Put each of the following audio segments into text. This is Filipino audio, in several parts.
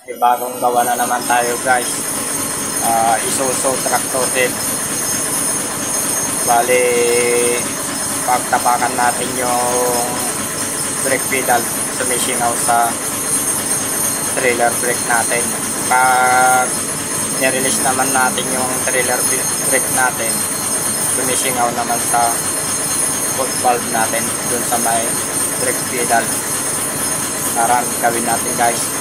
May bagong gawa na naman tayo guys. Isuzu Tractotip. Bali, pagtapakan natin yung brake pedal, sumisingaw sa trailer brake natin. Pag nirelease naman natin yung trailer brake natin, sumisingaw naman sa foot valve natin dun sa may brake pedal. Tara, gawin natin guys.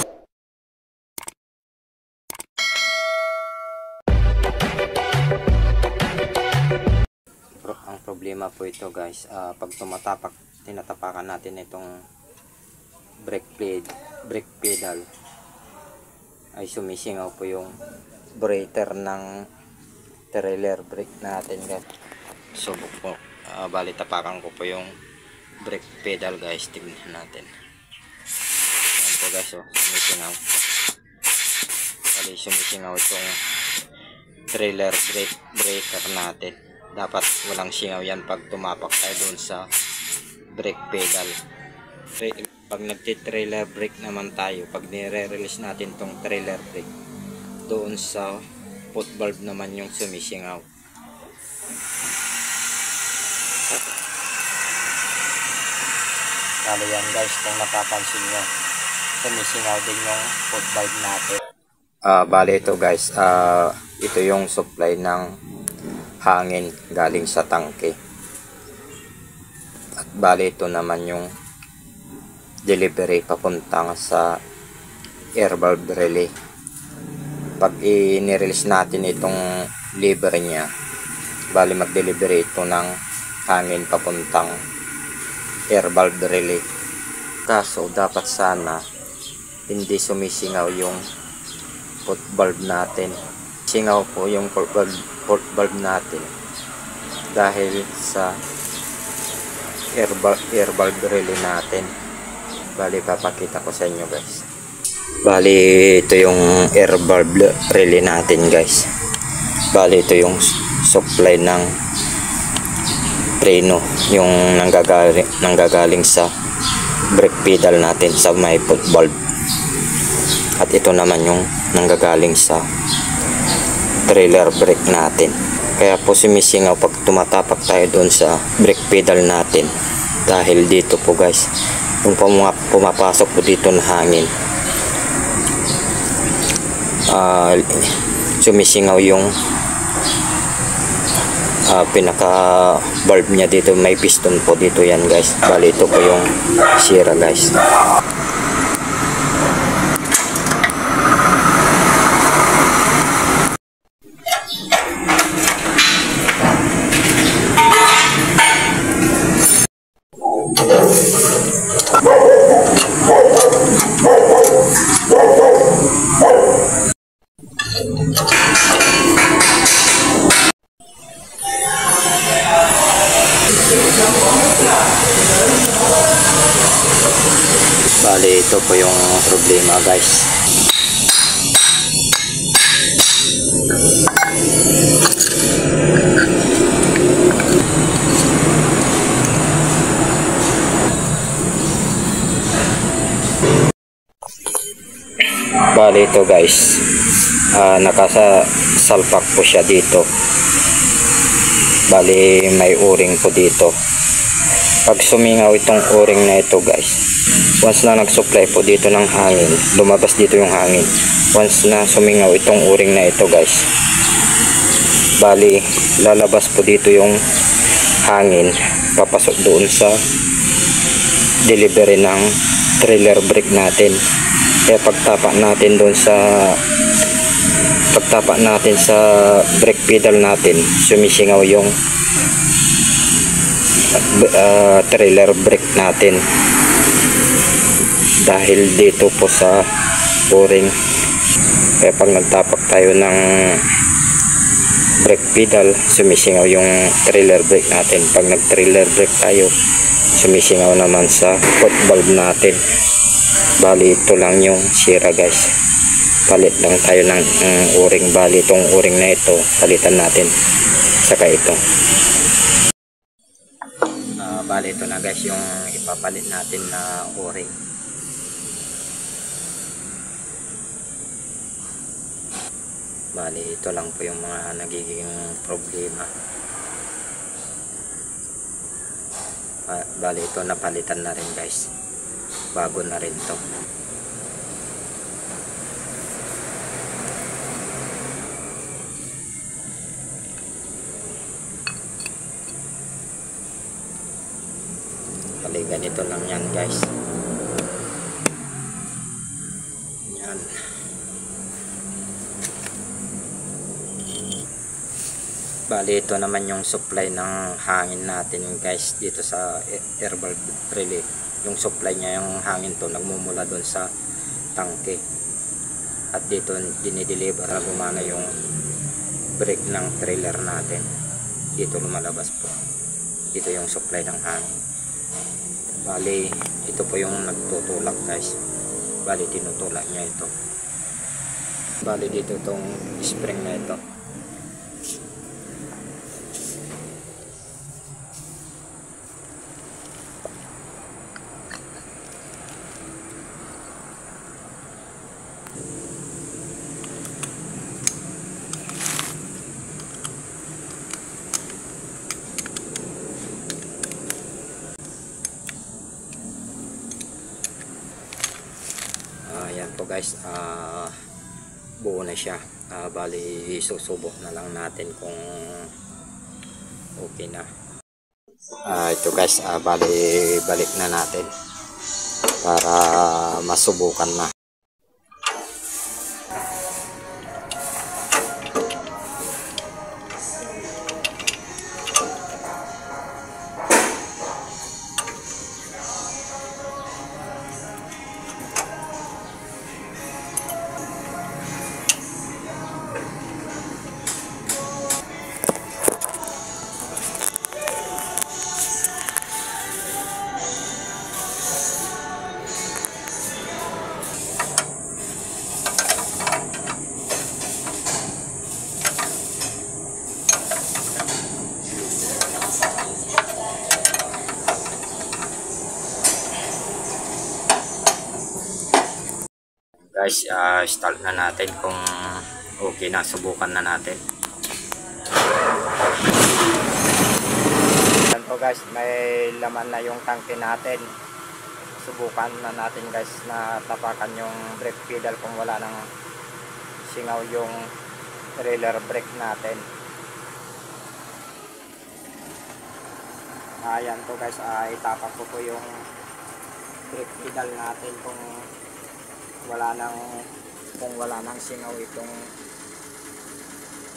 Ang problema po ito guys, pag tinatapakan natin itong brake pedal, ay sumisingaw po yung breather ng trailer brake natin guys. Subok po, bali tapakan ko po yung brake pedal guys, tignan natin. Yan po guys, sumisingaw. Bali sumisingaw itong trailer breaker natin. Dapat walang singaw yan pag tumapak tayo doon sa brake pedal. Pag nagti-trailer brake naman tayo, pag nire-release natin tong trailer brake, doon sa foot valve naman yung sumisingaw. Kalo yan guys, kung napapansin nyo, sumisingaw din yung foot valve natin. Bali ito guys, ito yung supply ng hangin galing sa tangke. At bali ito naman yung delivery papuntang sa air valve relay. Pag i-release natin itong lever niya, bali mag-delivery ito ng hangin papuntang air valve relay. Kaso dapat sana hindi sumisingaw yung foot valve natin. Singaw po yung foot valve natin dahil sa air valve relay natin. Bali papakita ko sa inyo guys. Bali ito yung air valve relay natin guys. Bali ito yung supply ng preno, yung nanggagaling sa brake pedal natin sa may foot valve. At ito naman yung nanggagaling sa trailer brake natin. Kaya po sumisingaw pag tumatapak tayo doon sa brake pedal natin, dahil dito po guys, yung pumapasok po dito na hangin, sumisingaw yung pinaka valve niya dito. May piston po dito yan guys. Bali ito po yung sira guys. Bali ito po yung problema guys. Bali ito guys, nakasalpak po siya dito. Bali may o-ring po dito. Pag sumingaw itong o-ring na ito guys, once na nag-supply po dito ng hangin, lumabas dito yung hangin. Once na sumingaw itong o-ring na ito guys, bali lalabas po dito yung hangin, papasok doon sa delivery ng trailer brake natin. Kaya pagtapak natin doon sa brake pedal natin, sumisingaw yung trailer brake natin dahil dito po sa o-ring. Kaya pag nagtapak tayo ng brake pedal, sumisingaw yung trailer brake natin. Pag nag trailer brake tayo, sumisingaw naman sa foot valve natin. Bali ito lang yung sira guys. Palit lang tayo ng o-ring. Bali itong o-ring na ito, palitan natin, saka ito. Bali ito na guys yung ipapalit natin na o-ring. Bali ito lang po yung mga nagiging problema. Bali ito napalitan na rin guys, bago na rin to. Bali ganito lang yan guys. Yan. Bali ito naman yung supply ng hangin natin guys dito sa air valve relay. Yung supply niya, yung hangin to nagmumula doon sa tangke, at dito dinideliver na gumana yung brake ng trailer natin. Dito lumalabas po, dito yung supply ng hangin. Bali ito po yung nagtutulak guys. Bali tinutulak niya ito. Bali dito itong spring na ito. Ayan po guys, buo na siya. Bali susubok na lang natin kung okay na. Ito guys, bali balik na natin para masubukan na. Guys, start na natin kung okay na, subukan na natin. Yan po guys, may laman na yung tangke natin. Subukan na natin guys na tapakan yung brake pedal kung wala nang singaw yung trailer brake natin. Ayan po guys, itapak ko po yung brake pedal natin kung wala nang singaw itong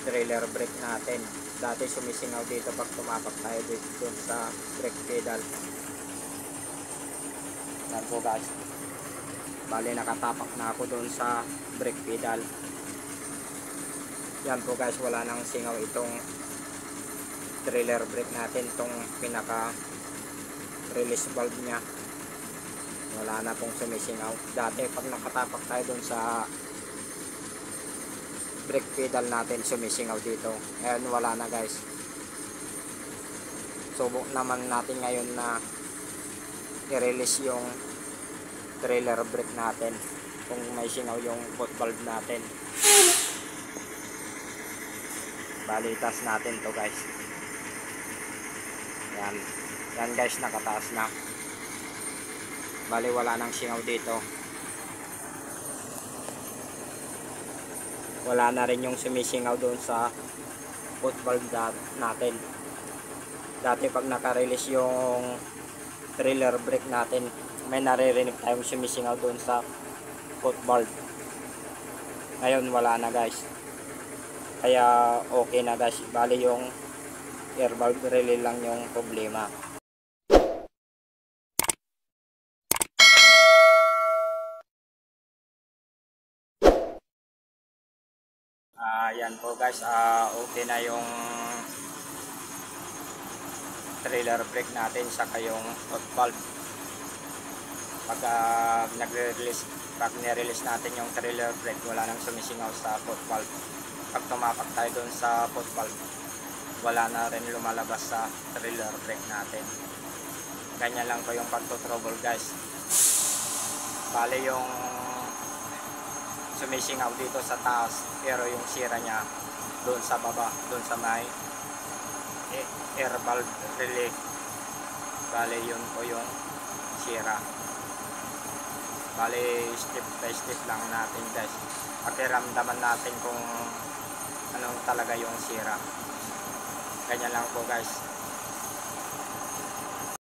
trailer brake natin. Dati sumisingaw dito pag tumapak tayo dito sa brake pedal. Yan po guys, bali nakatapak na ako doon sa brake pedal. Yan po guys, wala nang singaw itong trailer brake natin, itong pinaka release valve nya. Wala na pong sumisingaw. Dati pag nakatapak tayo dun sa brake pedal natin, sumisingaw dito. Ngayon wala na guys. Subok naman natin ngayon na i-release yung trailer brake natin kung may singaw yung foot valve natin. Balitas natin to guys. Yan. Yan guys, nakataas na. Bali wala nang singaw dito. Wala na rin yung sumisingaw doon sa foot valve natin. Dati pag naka-release yung trailer brake natin, may naririnig tayong sumisingaw doon sa foot valve. Ngayon wala na guys. Kaya okay na guys. Bali yung air valve relay lang yung problema. Yan po guys, okay na yung trailer brake natin saka yung foot valve. Pag nirelease natin yung trailer brake, wala nang sumisingaw sa foot valve. Pag tumapak tayo dun sa foot valve, wala na rin lumalabas sa trailer brake natin. Ganyan lang po yung pagtotrouble guys. Bale yung sumisingaw dito sa taas, pero yung sira niya doon sa baba, doon sa may air valve relay. Bale yun po yung sira. Bale step by step lang natin guys, pakiramdaman natin kung anong talaga yung sira. Ganyan lang po guys.